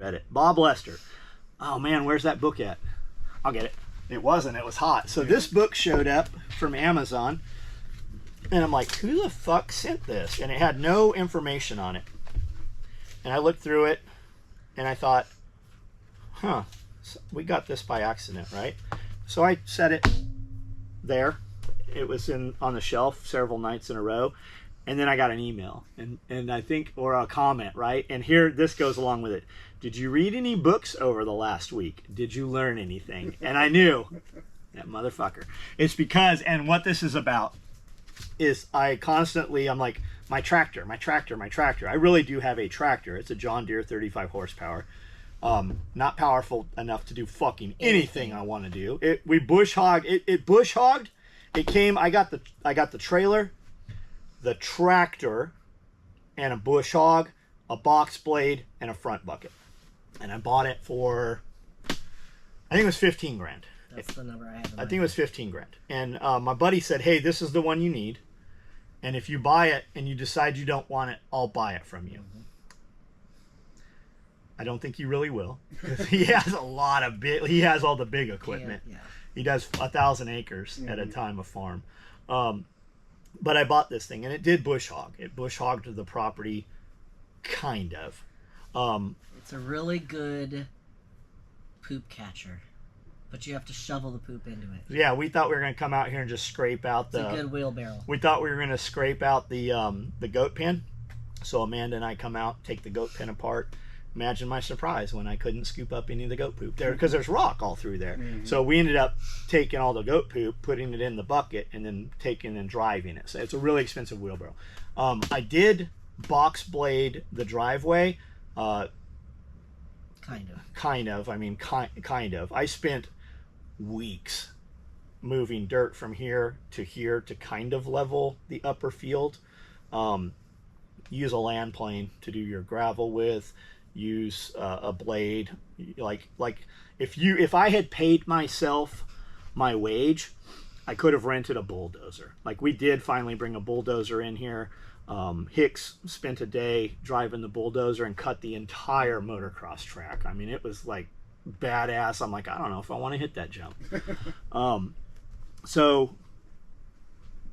Edit. Bob Lester. Oh man, where's that book at? I'll get it. It wasn't. It was hot. So this book showed up from Amazon, and I'm like, who the fuck sent this? And it had no information on it. And I looked through it, and I thought, huh, we got this by accident, right? So I set it there. It was on the shelf several nights in a row. And then I got an email and I think, or a comment, right? And here, this goes along with it. Did you read any books over the last week? Did you learn anything? And I knew, that motherfucker. It's because, and what this is about is I'm like, my tractor. I really do have a tractor. It's a John Deere 35 horsepower. Not powerful enough to do fucking anything I want to do. It bush hogged. It came, I got the trailer, the tractor, and a bush hog, a box blade, and a front bucket. And I bought it for, I think it was 15 grand. That's the number I have. I think it was 15 grand. And my buddy said, hey, this is the one you need. And if you buy it and you decide you don't want it, I'll buy it from you. Mm-hmm. I don't think you really will. He has he has all the big equipment. Yeah. He does 1,000 acres at a time, a farm. But I bought this thing, and it did bush hog. It bush hogged the property, kind of. It's a really good poop catcher, but you have to shovel the poop into it. Yeah, we thought we were going to come out here and just scrape out It's a good wheelbarrow. We thought we were going to scrape out the goat pen. So Amanda and I come out, take the goat pen apart. Imagine my surprise when I couldn't scoop up any of the goat poop there, because there's rock all through there. Mm-hmm. So we ended up taking all the goat poop, putting it in the bucket, and then taking and driving it. So it's a really expensive wheelbarrow. I did box blade the driveway. Kind of. I mean, kind of. I spent weeks moving dirt from here to kind of level the upper field. Use a land plane to do your gravel with. Use a blade. Like if I had paid myself my wage, I could have rented a bulldozer. Like we did finally bring a bulldozer in here. Hicks spent a day driving the bulldozer and cut the entire motocross track. I mean, it was like badass. I'm like, I don't know if I want to hit that jump.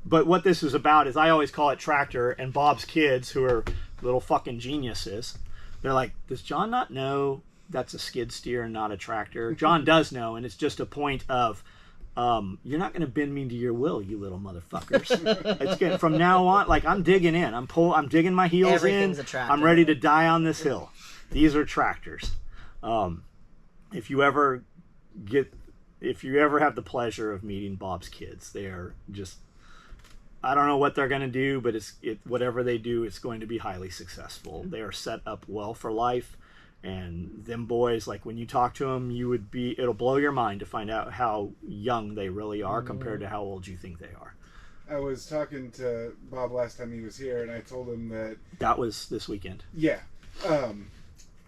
But what this is about is I always call it tractor, and Bob's kids, who are little fucking geniuses, they're like, does John not know that's a skid steer and not a tractor? John does know, and it's just a point of, you're not going to bend me to your will, you little motherfuckers. It's getting, from now on, like I'm digging in. I'm digging my heels Everything's in. A tractor. I'm ready to die on this hill. These are tractors. If you ever have the pleasure of meeting Bob's kids, they are just, I don't know what they're going to do, but whatever they do, it's going to be highly successful. They are set up well for life, and them boys, like when you talk to them, it'll blow your mind to find out how young they really are compared to how old you think they are. I was talking to Bob last time he was here, and I told him that was this weekend. Yeah.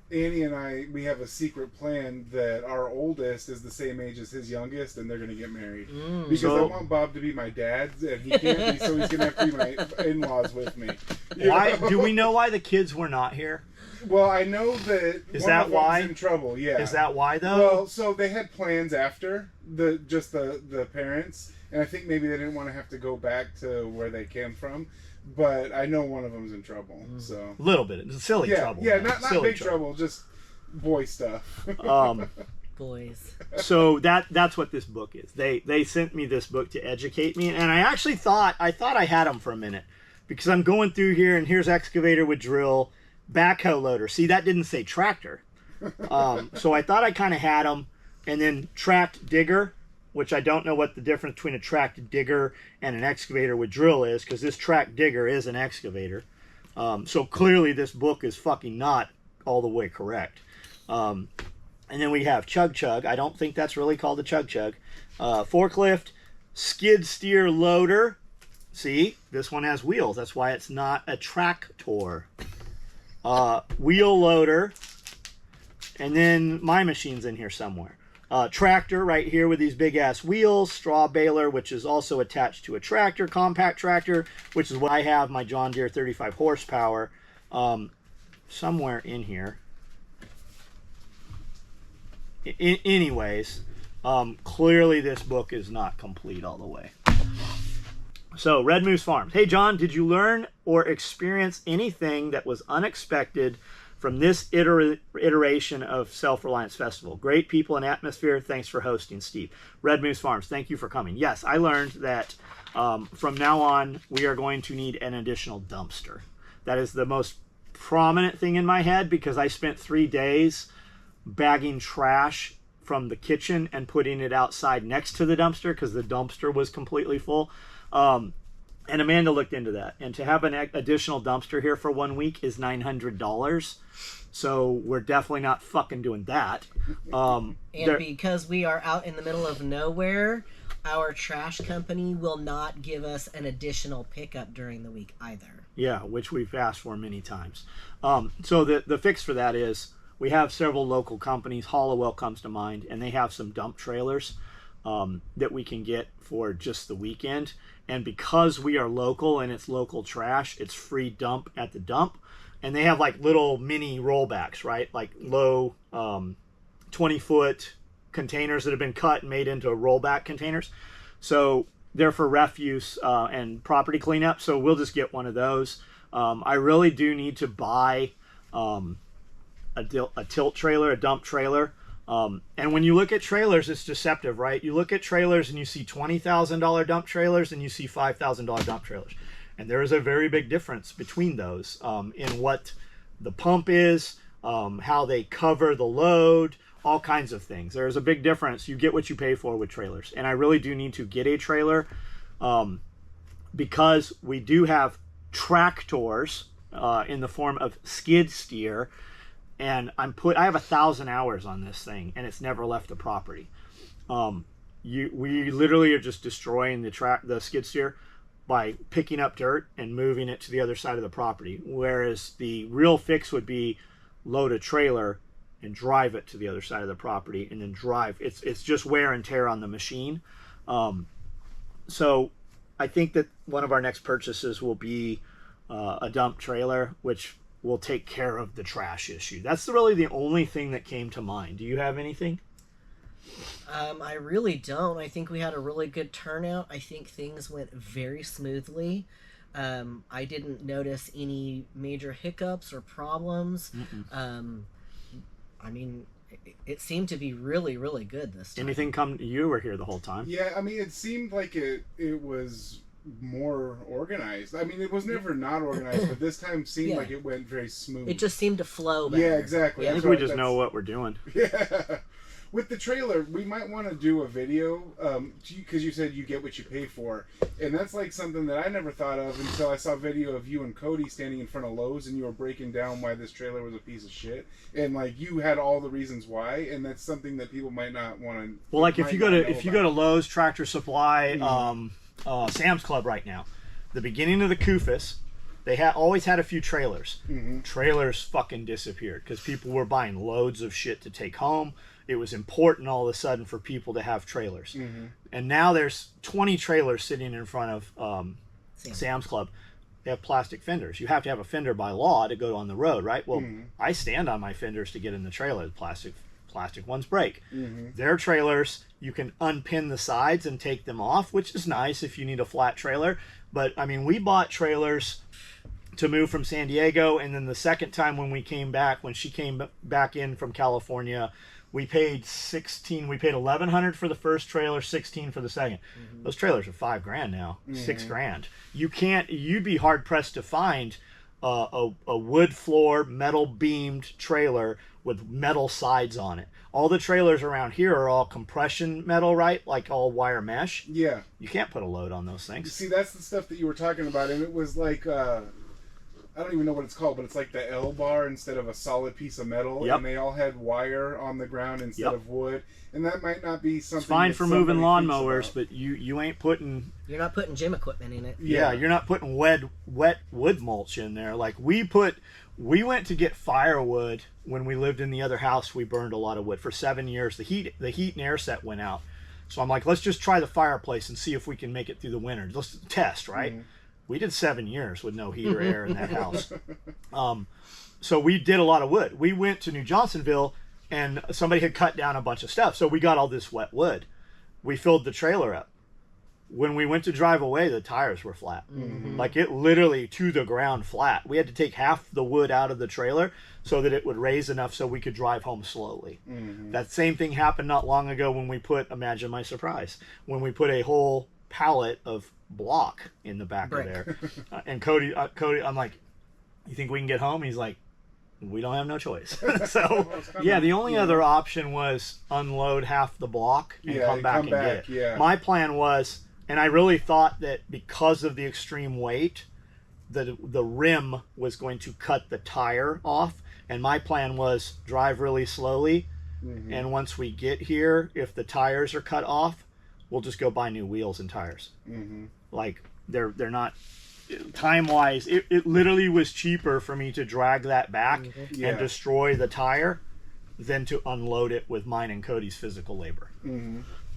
Annie and I, we have a secret plan that our oldest is the same age as his youngest, and they're going to get married. Because I want Bob to be my dad, and he can't be, so he's going to have to be my in-laws with me. Why? Do we know why the kids were not here? Well, I know that is one that of why in trouble. Yeah. Is that why though? Well, so they had plans after the parents, and I think maybe they didn't want to have to go back to where they came from. But I know one of them's in trouble, so a little bit. It's silly trouble. Yeah, not big trouble, just boy stuff. Boys. So that's what this book is. They sent me this book to educate me, and I actually thought I had them for a minute, because I'm going through here, and here's excavator with drill, backhoe loader. See, that didn't say tractor. So I thought I kind of had them, and then tracked digger, which I don't know what the difference between a tracked digger and an excavator with drill is, because this tracked digger is an excavator. So clearly this book is fucking not all the way correct. And then we have chug chug. I don't think that's really called a chug chug. Forklift, skid steer loader. See, this one has wheels. That's why it's not a tractor. Wheel loader. And then my machine's in here somewhere. Tractor right here with these big ass wheels, straw baler, which is also attached to a tractor, compact tractor, which is what I have my John Deere 35 horsepower. Somewhere in here, anyways, clearly this book is not complete all the way. So, Red Moose Farms. Hey, John, did you learn or experience anything that was unexpected from this iteration of Self-Reliance Festival? Great people and atmosphere. Thanks for hosting, Steve. Red Moose Farms, thank you for coming. Yes, I learned that from now on, we are going to need an additional dumpster. That is the most prominent thing in my head because I spent 3 days bagging trash from the kitchen and putting it outside next to the dumpster because the dumpster was completely full. And Amanda looked into that. And to have an additional dumpster here for 1 week is $900. So we're definitely not fucking doing that. Because we are out in the middle of nowhere, our trash company will not give us an additional pickup during the week either. Yeah, which we've asked for many times. So the fix for that is we have several local companies. Hollowell comes to mind, and they have some dump trailers that we can get for just the weekend. And because we are local and it's local trash, it's free dump at the dump. And they have like little mini rollbacks, right? Like low 20-foot containers that have been cut and made into rollback containers. So they're for refuse and property cleanup. So we'll just get one of those. I really do need to buy a tilt trailer, a dump trailer. And when you look at trailers, it's deceptive, right? You look at trailers and you see $20,000 dump trailers and you see $5,000 dump trailers. And there is a very big difference between those in what the pump is, how they cover the load, all kinds of things. There's a big difference. You get what you pay for with trailers. And I really do need to get a trailer because we do have tractors in the form of skid steer. And I have 1,000 hours on this thing, and it's never left the property. We literally are just destroying the skid steer by picking up dirt and moving it to the other side of the property. Whereas the real fix would be load a trailer and drive it to the other side of the property, and then drive. It's just wear and tear on the machine. So I think that one of our next purchases will be a dump trailer, which will take care of the trash issue. That's really the only thing that came to mind. Do you have anything? I really don't. I think we had a really good turnout. I think things went very smoothly. I didn't notice any major hiccups or problems. I mean, it seemed to be really, really good this time. Anything come? You were here the whole time. Yeah, I mean, it seemed like it was more organized. I mean, it was never not organized, but this time seemed like it went very smooth. It just seemed to flow better. Yeah, exactly. Yeah. I think we just know what we're doing. Yeah. With the trailer, we might want to do a video, because you said you get what you pay for, and that's like something that I never thought of until I saw a video of you and Cody standing in front of Lowe's, and you were breaking down why this trailer was a piece of shit, and like you had all the reasons why, and that's something that people might not want to. Well, like if you go to Lowe's, Tractor Supply, Sam's Club right now, the beginning of the Kufus, they always had a few trailers. Trailers fucking disappeared because people were buying loads of shit to take home. It was important all of a sudden for people to have trailers. And now there's 20 trailers sitting in front of Sam's Club. They have plastic fenders. You have to have a fender by law to go on the road, right? Well, I stand on my fenders to get in the trailer. The plastic ones break. Their trailers, you can unpin the sides and take them off, which is nice if you need a flat trailer. But, I mean, we bought trailers to move from San Diego, and then the second time when she came back in from California, we paid $1,100 for the first trailer, $16 for the second. Those trailers are $5,000 now, $6,000. You'd be hard pressed to find a wood floor, metal beamed trailer with metal sides on it. All the trailers around here are all compression metal, right? Like all wire mesh. Yeah. You can't put a load on those things. See, that's the stuff that you were talking about, and it was like, I don't even know what it's called, but it's like the L bar instead of a solid piece of metal, and they all had wire on the ground instead of wood, and that might not be something. It's fine for moving lawnmowers, but you ain't putting. You're not putting gym equipment in it. Yeah, you're not putting wet wood mulch in there. Like we went to get firewood when we lived in the other house. We burned a lot of wood for 7 years. The heat and air set went out, so I'm like, let's just try the fireplace and see if we can make it through the winter. Let's test, right? We did 7 years with no heat or air in that house. So we did a lot of wood. We went to New Johnsonville and somebody had cut down a bunch of stuff. So we got all this wet wood. We filled the trailer up. When we went to drive away, the tires were flat. Like it literally to the ground flat. We had to take half the wood out of the trailer so that it would raise enough so we could drive home slowly. That same thing happened not long ago when we put, imagine my surprise, when we put a whole pallet of block in the back of there. And Cody, I'm like, you think we can get home? He's like, we don't have no choice. So yeah, the only other option was unload half the block and come back and get it. My plan was, and I really thought that because of the extreme weight, the rim was going to cut the tire off. And my plan was drive really slowly. And once we get here, if the tires are cut off, we'll just go buy new wheels and tires. Like they're not, time-wise, it literally was cheaper for me to drag that back and destroy the tire than to unload it with mine and Cody's physical labor.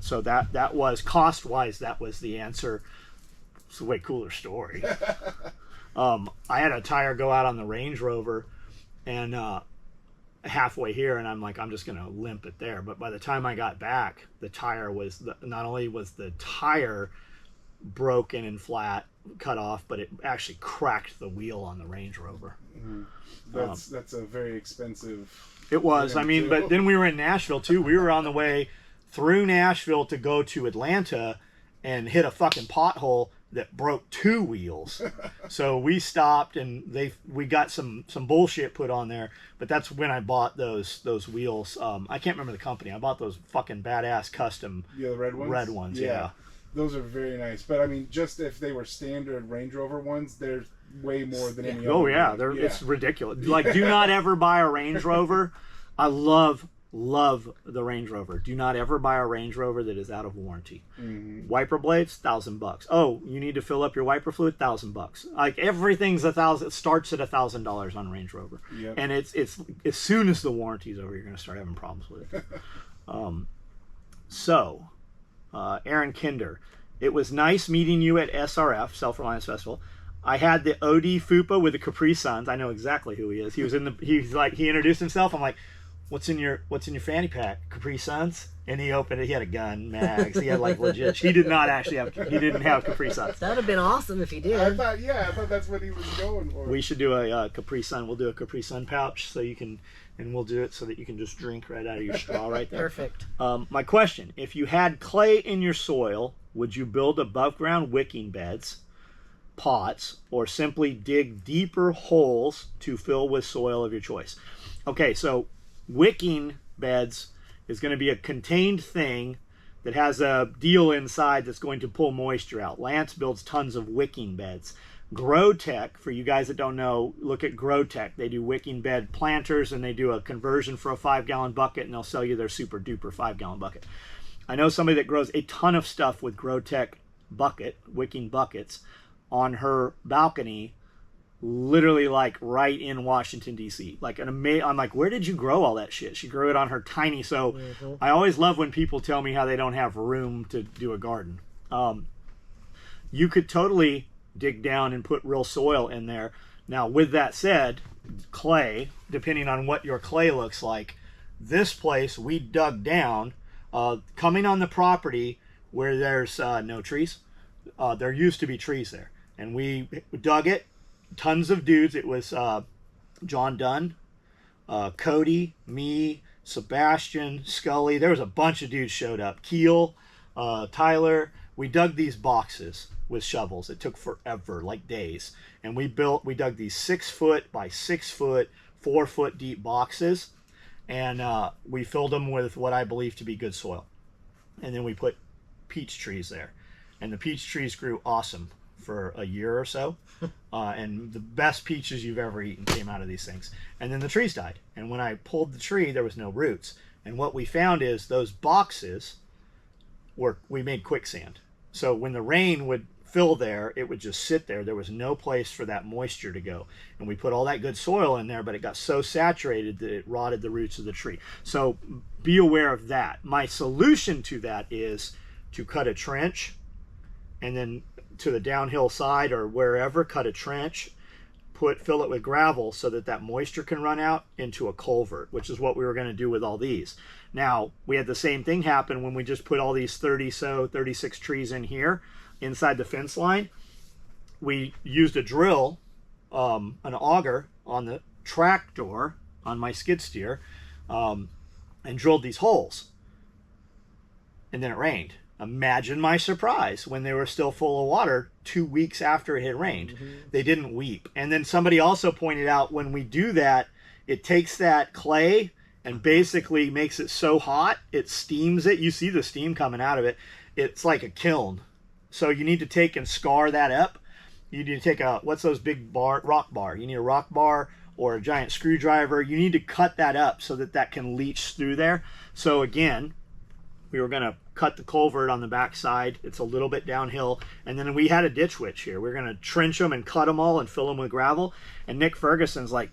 So that was, cost-wise, that was the answer. It's a way cooler story. I had a tire go out on the Range Rover, and halfway here, and I'm like, I'm just going to limp it there. But by the time I got back, the tire was, not only was the tire broken and flat, cut off, but it actually cracked the wheel on the Range Rover. That's a very expensive. It was. I mean, but then we were in Nashville too. We were on the way through Nashville to go to Atlanta and hit a fucking pothole that broke 2 wheels. So we stopped and we got some bullshit put on there. But that's when I bought those wheels. I can't remember the company. I bought those fucking badass custom the red ones. Red ones, yeah. Those are very nice. But I mean, just if they were standard Range Rover ones, they're way more than any other. Oh yeah, it's ridiculous. Like, do not ever buy a Range Rover. I love the Range Rover. Do not ever buy a Range Rover that is out of warranty. Wiper blades, $1,000. Oh, you need to fill up your wiper fluid, $1,000. Like everything's $1,000. It starts at $1,000 on Range Rover, and it's as soon as the warranty's over, you're going to start having problems with it. Aaron Kinder, it was nice meeting you at SRF, Self-Reliance Festival. I had the OD Fupa with the Capri Suns. I know exactly who he is. He introduced himself. I'm like, what's in your fanny pack? Capri Suns? And he opened it. He had a gun, mags. He had like legit. He didn't have Capri Suns. That would have been awesome if he did. I thought that's what he was going for. We should do a Capri Sun. We'll do a Capri Sun pouch so you can, and we'll do it so that you can just drink right out of your straw right there. Perfect. My question, if you had clay in your soil, would you build above ground wicking beds, pots, or simply dig deeper holes to fill with soil of your choice? Okay, so wicking beds is going to be a contained thing that has a deal inside that's going to pull moisture out. Lance builds tons of wicking beds. GrowTech, for you guys that don't know, look at GrowTech. They do wicking bed planters, and they do a conversion for a 5-gallon bucket, and they'll sell you their super duper 5-gallon bucket. I know somebody that grows a ton of stuff with GrowTech wicking buckets on her balcony, literally like right in Washington D.C. I'm like, where did you grow all that shit? She grew it on her tiny. So I always love when people tell me how they don't have room to do a garden. You could totally dig down and put real soil in there. Now, with that said, clay, depending on what your clay looks like, this place we dug down, coming on the property where there's no trees. There used to be trees there, and we dug it. Tons of dudes. It was John Dunn, Cody, me, Sebastian, Scully. There was a bunch of dudes showed up. Keel, Tyler. We dug these boxes with shovels. It took forever, like days. And we dug these 6-foot by 6-foot, 4-foot deep boxes. And we filled them with what I believe to be good soil. And then we put peach trees there. And the peach trees grew awesome for a year or so. And the best peaches you've ever eaten came out of these things. And then the trees died. And when I pulled the tree, there was no roots. And what we found is those boxes we made quicksand. So when the rain would fill there, it would just sit there. There was no place for that moisture to go. And we put all that good soil in there, but it got so saturated that it rotted the roots of the tree. So be aware of that. My solution to that is to cut a trench, and then to the downhill side or wherever, cut a trench, fill it with gravel so that that moisture can run out into a culvert, which is what we were going to do with all these. Now, we had the same thing happen when we just put all these 36 trees in here inside the fence line. We used a drill, an auger on the track door on my skid steer, and drilled these holes. And then it rained. Imagine my surprise when they were still full of water 2 weeks after it had rained. They didn't weep. And then somebody also pointed out when we do that, it takes that clay and basically makes it so hot, it steams it. You see the steam coming out of it. It's like a kiln. So you need to take and scar that up. You need to take a, what's those big rock bar? You need a rock bar or a giant screwdriver. You need to cut that up so that that can leach through there. So again, we were going to cut the culvert on the back side. It's a little bit downhill. And then we had a ditch witch here. We're going to trench them and cut them all and fill them with gravel. And Nick Ferguson's like,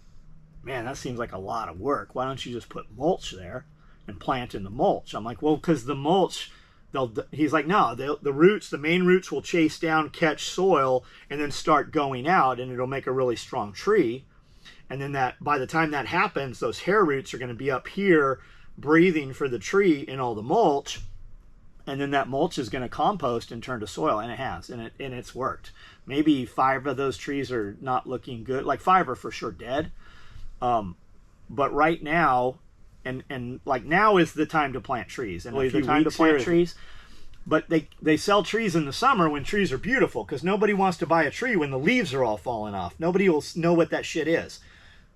man, that seems like a lot of work. Why don't you just put mulch there and plant in the mulch? I'm like, well, because the mulch, he's like, no, the roots, the main roots will chase down, catch soil, and then start going out, and it'll make a really strong tree. And then that, by the time that happens, those hair roots are going to be up here breathing for the tree in all the mulch, and then that mulch is going to compost and turn to soil, and it has, and it's worked. Maybe 5 of those trees are not looking good, like 5 are for sure dead. But right now, and like now is the time to plant trees, and the time to plant trees. But they sell trees in the summer when trees are beautiful, because nobody wants to buy a tree when the leaves are all falling off. Nobody will know what that shit is.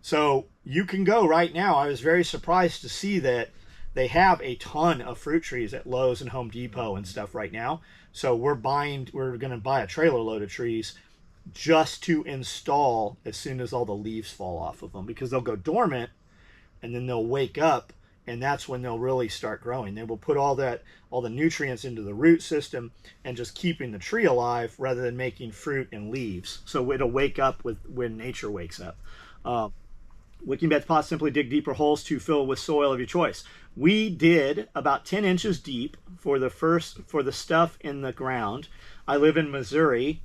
So you can go right now. I was very surprised to see that they have a ton of fruit trees at Lowe's and Home Depot and stuff right now. So we're going to buy a trailer load of trees just to install as soon as all the leaves fall off of them, because they'll go dormant and then they'll wake up, and that's when they'll really start growing. They will put all the nutrients into the root system and just keeping the tree alive rather than making fruit and leaves. So it'll wake up when nature wakes up. Wicking beds pots simply dig deeper holes to fill with soil of your choice. We did about 10 inches deep for the stuff in the ground. I live in Missouri.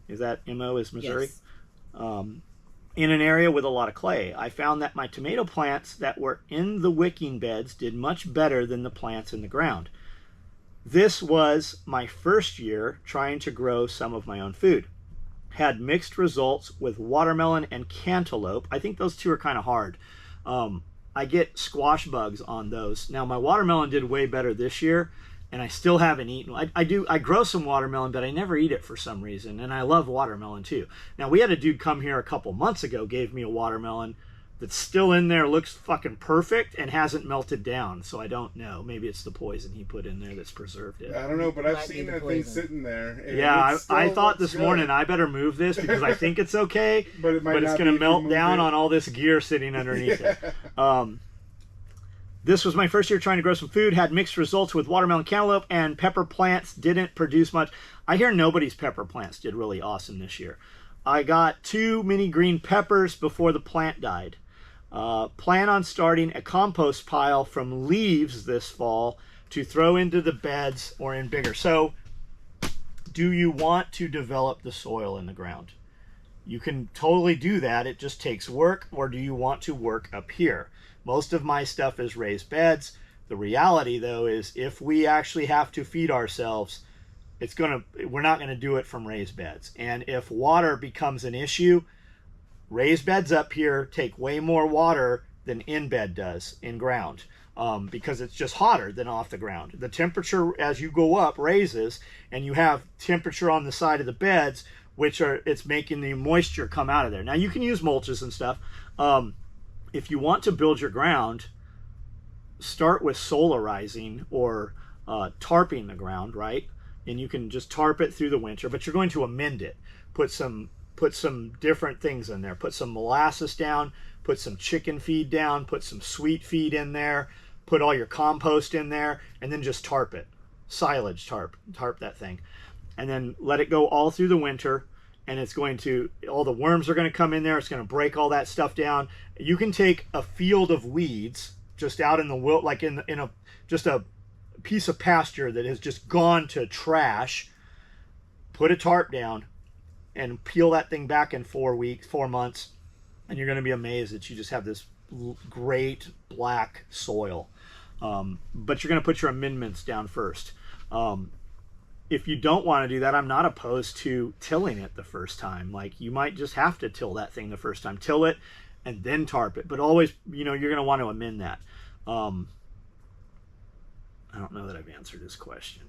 Is that MO is Missouri? Yes. In an area with a lot of clay. I found that my tomato plants that were in the wicking beds did much better than the plants in the ground. This was my first year trying to grow some of my own food. Had mixed results with watermelon and cantaloupe. I think those two are kind of hard. I get squash bugs on those. Now my watermelon did way better this year, and I still haven't eaten. I grow some watermelon, but I never eat it for some reason, and I love watermelon too. Now we had a dude come here a couple months ago, gave me a watermelon that's still in there, looks fucking perfect, and hasn't melted down. So I don't know. Maybe it's the poison he put in there that's preserved it. I don't know, but I've seen that thing sitting there. Yeah, I thought this morning I better move this because I think it's okay, but it's going to melt down on all this gear sitting underneath it. This was my first year trying to grow some food. Had mixed results with watermelon, cantaloupe, and pepper plants. Didn't produce much. I hear nobody's pepper plants did really awesome this year. I got 2 mini green peppers before the plant died. Plan on starting a compost pile from leaves this fall to throw into the beds or in bigger. So, do you want to develop the soil in the ground? You can totally do that. It just takes work. Or do you want to work up here? Most of my stuff is raised beds. The reality, though, is if we actually have to feed ourselves, we're not going to do it from raised beds. And if water becomes an issue, raised beds up here take way more water than in bed does in ground, because it's just hotter than off the ground. The temperature as you go up raises, and you have temperature on the side of the beds, it's making the moisture come out of there. Now you can use mulches and stuff. If you want to build your ground, start with solarizing or tarping the ground, right? And you can just tarp it through the winter, but you're going to amend it. Put some different things in there. Put some molasses down, put some chicken feed down, put some sweet feed in there, put all your compost in there, and then just tarp it. Silage tarp that thing. And then let it go all through the winter, and all the worms are going to come in there. It's going to break all that stuff down. You can take a field of weeds just out in the wild, like in a piece of pasture that has just gone to trash, put a tarp down, and peel that thing back in 4 months, and you're going to be amazed that you just have this great black soil. But you're going to put your amendments down first. If you don't want to do that, I'm not opposed to tilling it the first time. Like, you might just have to till that thing the first time. Till it and then tarp it. But always, you're going to want to amend that. I don't know that I've answered this question.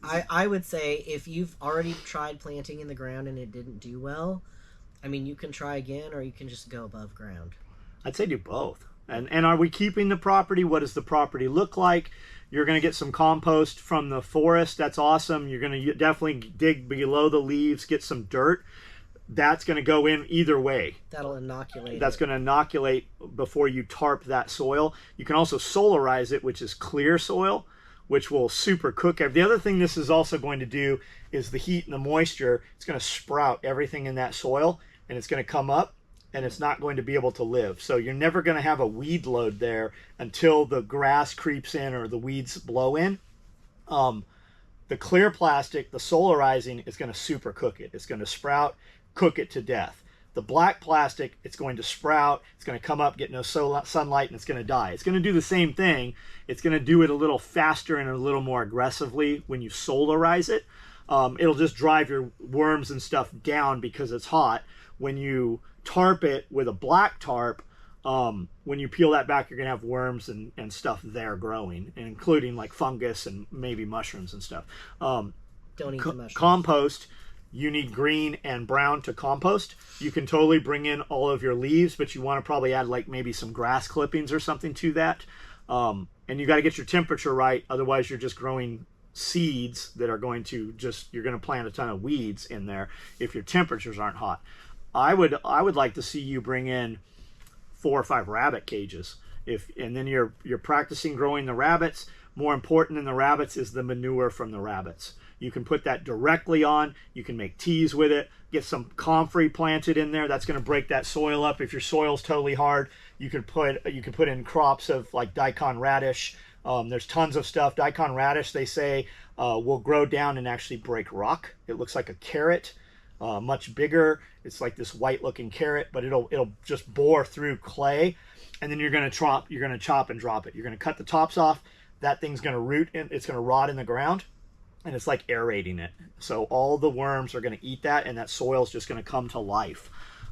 I would say if you've already tried planting in the ground and it didn't do well, I mean, you can try again, or you can just go above ground. I'd say do both. And are we keeping the property? What does the property look like? You're going to get some compost from the forest. That's awesome. You're going to definitely dig below the leaves, get some dirt. That's going to go in either way. That'll inoculate. That's going to inoculate before you tarp that soil. You can also solarize it, which is clear soil, which will super cook. The other thing this is also going to do is the heat and the moisture. It's going to sprout everything in that soil, and it's going to come up, and it's not going to be able to live. So you're never going to have a weed load there until the grass creeps in or the weeds blow in. The clear plastic, the solarizing, is going to super cook it. It's going to sprout, cook it to death. The black plastic, it's going to sprout, it's going to come up, get no sunlight, and it's going to die. It's going to do the same thing. It's going to do it a little faster and a little more aggressively when you solarize it. It'll just drive your worms and stuff down because it's hot. When you tarp it with a black tarp, when you peel that back, you're going to have worms and stuff there growing, including like fungus and maybe mushrooms and stuff. Don't eat the mushrooms. Compost. You need green and brown to compost. You can totally bring in all of your leaves, but you want to probably add like maybe some grass clippings or something to that. And you got to get your temperature right. Otherwise, you're just growing seeds that are going to you're going to plant a ton of weeds in there if your temperatures aren't hot. I would like to see you bring in 4 or 5 rabbit cages. And then you're practicing growing the rabbits. More important than the rabbits is the manure from the rabbits. You can put that directly on. You can make teas with it. Get some comfrey planted in there. That's going to break that soil up. If your soil's totally hard, you can put in crops of like daikon radish. There's tons of stuff. Daikon radish, they say, will grow down and actually break rock. It looks like a carrot, much bigger. It's like this white-looking carrot, but it'll just bore through clay, and then you're going to chop and drop it. You're going to cut the tops off. That thing's going to root and it's going to rot in the ground. And it's like aerating it. So all the worms are going to eat that, and that soil's just going to come to life.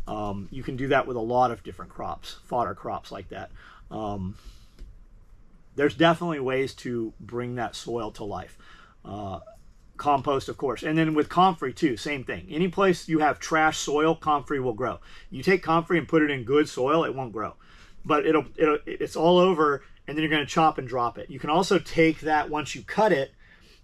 You can do that with a lot of different crops, fodder crops like that. There's definitely ways to bring that soil to life. Compost, of course. And then with comfrey, too, same thing. Any place you have trash soil, comfrey will grow. You take comfrey and put it in good soil, it won't grow. But it's all over, and then you're going to chop and drop it. You can also take that once you cut it,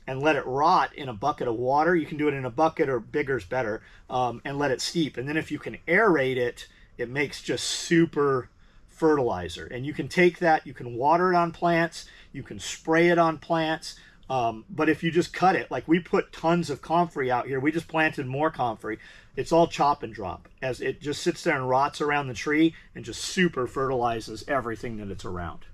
and let it rot in a bucket of water. You can do it in a bucket, or bigger's better, and let it steep. And then if you can aerate it, it makes just super fertilizer. And you can take that, you can water it on plants, you can spray it on plants, but if you just cut it, like we put tons of comfrey out here, we just planted more comfrey. It's all chop and drop, as it just sits there and rots around the tree and just super fertilizes everything that it's around.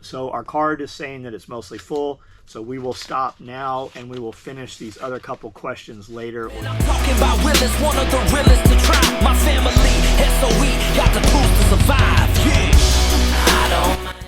So our card is saying that it's mostly full, so we will stop now and we will finish these other couple questions later. And I'm talking about realest, one of the realest to try. My family, SOE, got the tools to survive.